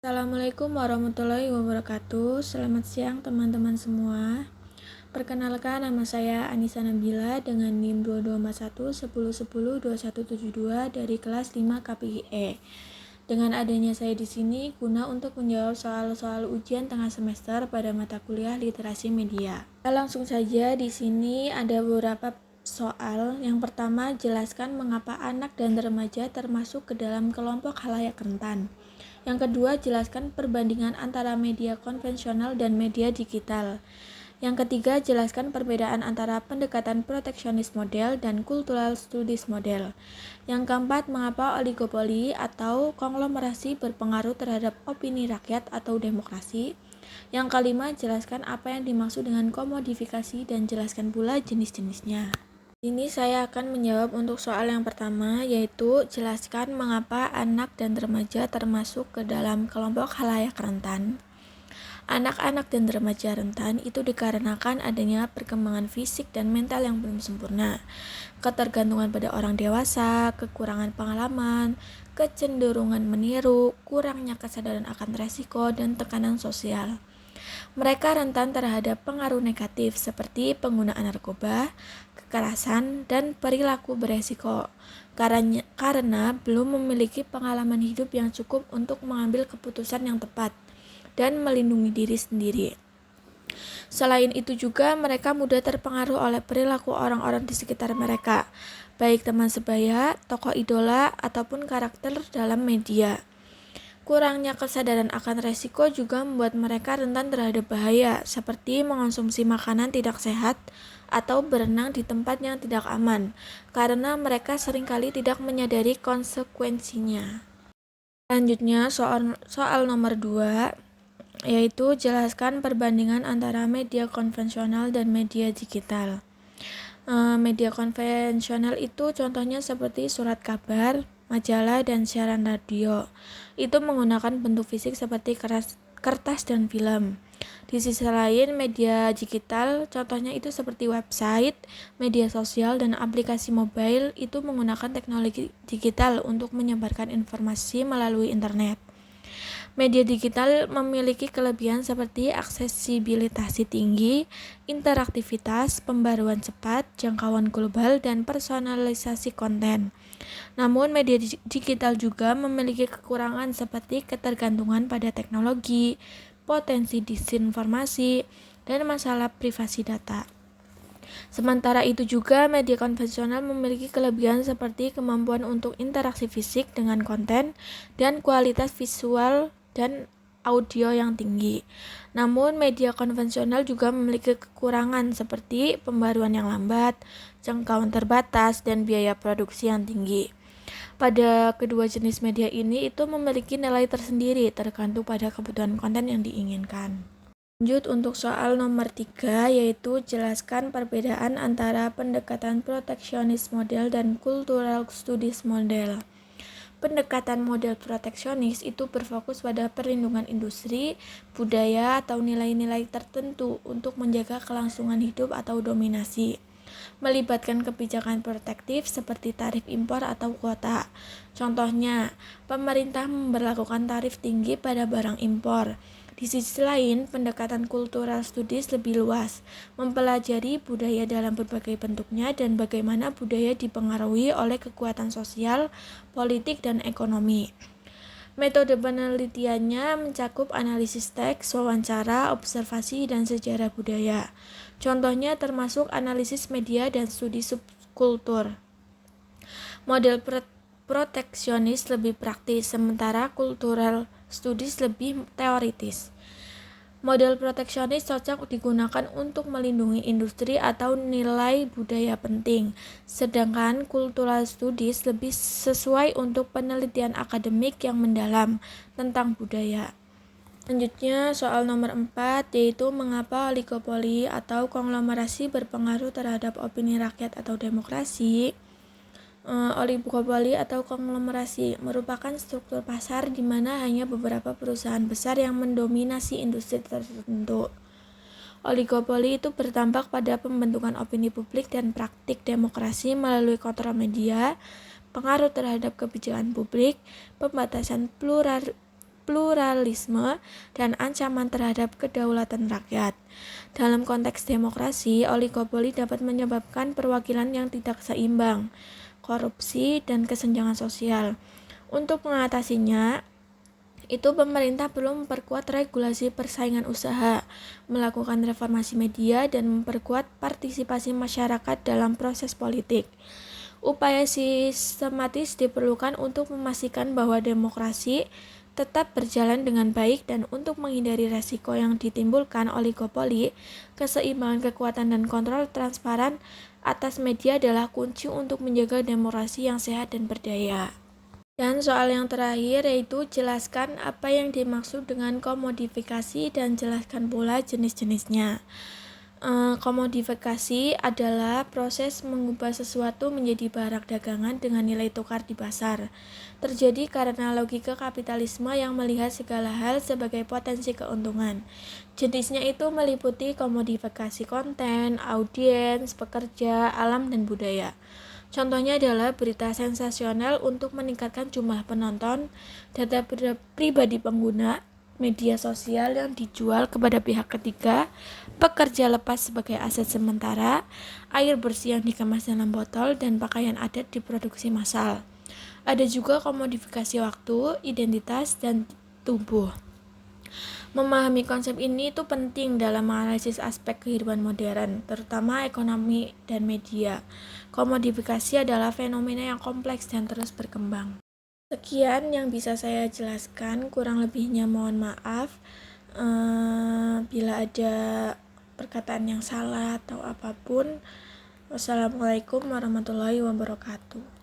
Assalamualaikum warahmatullahi wabarakatuh. Selamat siang teman-teman semua. Perkenalkan, nama saya Anissa Nabila dengan NIM 225110102172 dari kelas 5 KPIE. Dengan adanya saya di sini guna untuk menjawab soal-soal ujian tengah semester pada mata kuliah Literasi Media. Langsung saja, di sini ada beberapa soal. Yang pertama, jelaskan mengapa anak dan remaja termasuk ke dalam kelompok khalayak rentan. Yang kedua, jelaskan perbandingan antara media konvensional dan media digital. Yang ketiga, jelaskan perbedaan antara pendekatan proteksionis model dan cultural studies model. Yang keempat, mengapa oligopoli atau konglomerasi berpengaruh terhadap opini rakyat atau demokrasi. Yang kelima, jelaskan apa yang dimaksud dengan komodifikasi dan jelaskan pula jenis-jenisnya. Ini saya akan menjawab untuk soal yang pertama, yaitu jelaskan mengapa anak dan remaja termasuk ke dalam kelompok khalayak rentan. Anak-anak dan remaja rentan itu dikarenakan adanya perkembangan fisik dan mental yang belum sempurna, ketergantungan pada orang dewasa, kekurangan pengalaman, kecenderungan meniru, kurangnya kesadaran akan resiko, dan tekanan sosial. Mereka rentan terhadap pengaruh negatif seperti penggunaan narkoba, kekerasan, dan perilaku beresiko karena belum memiliki pengalaman hidup yang cukup untuk mengambil keputusan yang tepat dan melindungi diri sendiri. Selain itu juga mereka mudah terpengaruh oleh perilaku orang-orang di sekitar mereka, baik teman sebaya, tokoh idola, ataupun karakter dalam media. Kurangnya kesadaran akan resiko juga membuat mereka rentan terhadap bahaya, seperti mengonsumsi makanan tidak sehat atau berenang di tempat yang tidak aman, karena mereka seringkali tidak menyadari konsekuensinya. Selanjutnya, soal nomor 2, yaitu jelaskan perbandingan antara media konvensional dan media digital. Media konvensional itu contohnya seperti surat kabar, majalah, dan siaran radio. Itu menggunakan bentuk fisik seperti kertas dan film. Di sisi lain, media digital contohnya itu seperti website, media sosial, dan aplikasi mobile itu menggunakan teknologi digital untuk menyebarkan informasi melalui internet. Media digital memiliki kelebihan seperti aksesibilitas tinggi, interaktivitas, pembaruan cepat, jangkauan global, dan personalisasi konten. Namun, media digital juga memiliki kekurangan seperti ketergantungan pada teknologi, potensi disinformasi, dan masalah privasi data. Sementara itu juga media konvensional memiliki kelebihan seperti kemampuan untuk interaksi fisik dengan konten dan kualitas visual dan audio yang tinggi. Namun media konvensional juga memiliki kekurangan seperti pembaruan yang lambat, jangkauan terbatas, dan biaya produksi yang tinggi. Pada kedua jenis media ini itu memiliki nilai tersendiri tergantung pada kebutuhan konten yang diinginkan. Lanjut untuk soal nomor 3, yaitu jelaskan perbedaan antara pendekatan proteksionis model dan cultural studies model. Pendekatan model proteksionis itu berfokus pada perlindungan industri, budaya, atau nilai-nilai tertentu untuk menjaga kelangsungan hidup atau dominasi. Melibatkan kebijakan protektif seperti tarif impor atau kuota. Contohnya, pemerintah memberlakukan tarif tinggi pada barang impor. Di sisi lain, pendekatan cultural studies lebih luas, mempelajari budaya dalam berbagai bentuknya dan bagaimana budaya dipengaruhi oleh kekuatan sosial, politik, dan ekonomi. Metode penelitiannya mencakup analisis teks, wawancara, observasi, dan sejarah budaya. Contohnya termasuk analisis media dan studi subkultur. Model proteksionis lebih praktis, sementara cultural studies lebih teoritis. Model proteksionis cocok digunakan untuk melindungi industri atau nilai budaya penting, sedangkan cultural studies lebih sesuai untuk penelitian akademik yang mendalam tentang budaya. Selanjutnya, soal nomor 4, yaitu mengapa oligopoli atau konglomerasi berpengaruh terhadap opini rakyat atau demokrasi. Oligopoli atau konglomerasi merupakan struktur pasar di mana hanya beberapa perusahaan besar yang mendominasi industri tertentu. Oligopoli itu berdampak pada pembentukan opini publik dan praktik demokrasi melalui kontrol media, pengaruh terhadap kebijakan publik, pembatasan pluralisme, dan ancaman terhadap kedaulatan rakyat. Dalam konteks demokrasi, oligopoli dapat menyebabkan perwakilan yang tidak seimbang, korupsi, dan kesenjangan sosial. Untuk mengatasinya, pemerintah perlu memperkuat regulasi persaingan usaha, melakukan reformasi media, dan memperkuat partisipasi masyarakat dalam proses politik. Upaya sistematis diperlukan untuk memastikan bahwa demokrasi tetap berjalan dengan baik dan untuk menghindari resiko yang ditimbulkan oligopoli, keseimbangan kekuatan dan kontrol transparan atas media adalah kunci untuk menjaga demokrasi yang sehat dan berdaya. Dan soal yang terakhir yaitu jelaskan apa yang dimaksud dengan komodifikasi dan jelaskan pula jenis-jenisnya. Komodifikasi adalah proses mengubah sesuatu menjadi barang dagangan dengan nilai tukar di pasar. Terjadi karena logika kapitalisme yang melihat segala hal sebagai potensi keuntungan. Jenisnya itu meliputi komodifikasi konten, audiens, pekerja, alam, dan budaya. Contohnya adalah berita sensasional untuk meningkatkan jumlah penonton, data pribadi pengguna, media sosial yang dijual kepada pihak ketiga, pekerja lepas sebagai aset sementara, air bersih yang dikemas dalam botol, dan pakaian adat diproduksi massal. Ada juga komodifikasi waktu, identitas, dan tubuh. Memahami konsep ini itu penting dalam menganalisis aspek kehidupan modern, terutama ekonomi dan media. Komodifikasi adalah fenomena yang kompleks dan terus berkembang. Sekian yang bisa saya jelaskan, kurang lebihnya mohon maaf. Bila ada perkataan yang salah atau apapun. Wassalamualaikum warahmatullahi wabarakatuh.